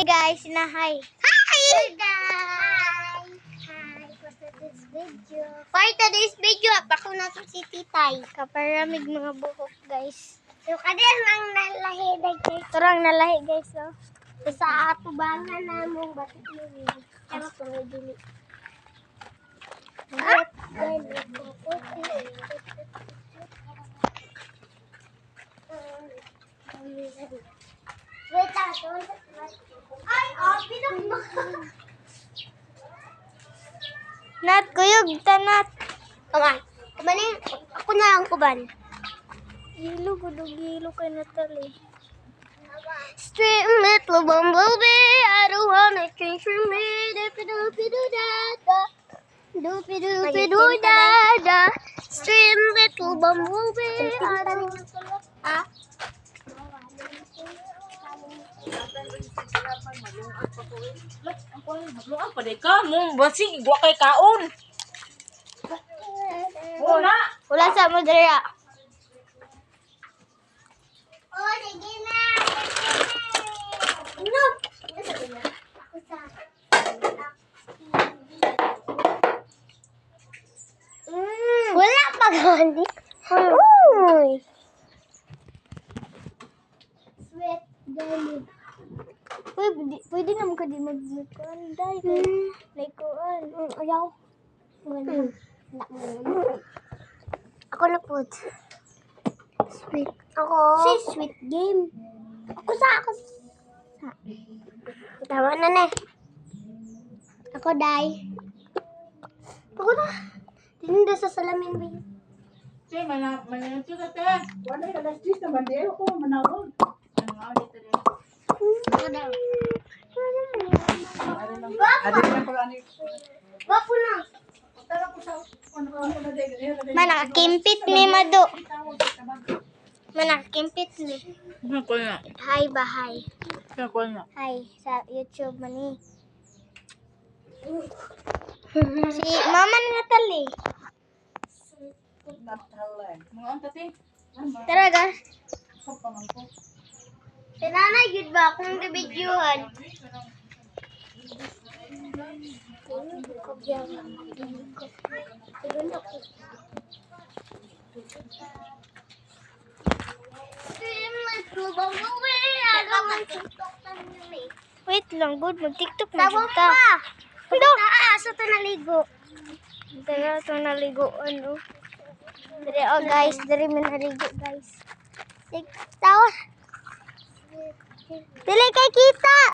guys, na hi. Hi guys. Hi for today's video. For today's video, ako na si Titay. Kaparamig mga buhok guys. So kadil nang nalahi guys. Turang nalahi guys so. Sa atubangan namong batik ni. Pero tuloy dili. Wait lang, ay, Nat, kuyog, tanat. Kaman, kumanin, ako na lang kuban. Gilo, gilo kay Natalie. Street little bumblebee, I don't wanna change from me. Doopy-doopy-doo-da-da. Doopy-doopy-doo-da-da. Street little bumblebee, I don't wanna... Magluang pa di ka mo, basig igwa kay kaon. Una. Wala sa mo dira. Oh, sige na. No. Wala pa gani. Uy. Sweet gani. Pwede naman ka di mag-kuan dahil. Like kuan. Ayaw. Ako na po. Sweet. Ako. Si sweet game. Ako sa. Tama na na. Ako, Day. Ako na. Tinda sa salamin ba yun? Te, mananong ka te. Wala ka alas 10 naman di ako manawag. Ano dito rin. Ako daw. Adi na pala ni. Wapo na. Tara ko sa ano na dai. Manakakimpit ni Mado. Manakakimpit ni. Ako na. Hi ba, hi. Ako na. Hi, sa YouTube mani. Si Mama Natalie. Mga anta te. Tara guys. Sa pamangko. Tinanay gid ba akong gabidyohan? Wait lang, good. Mag-tiktok na Ano? kita. Ito! Asa ito naligo? Kaya ito naligo, ano? Dari, oh guys, dari may naligo, guys. Tawa. Dili kay kita!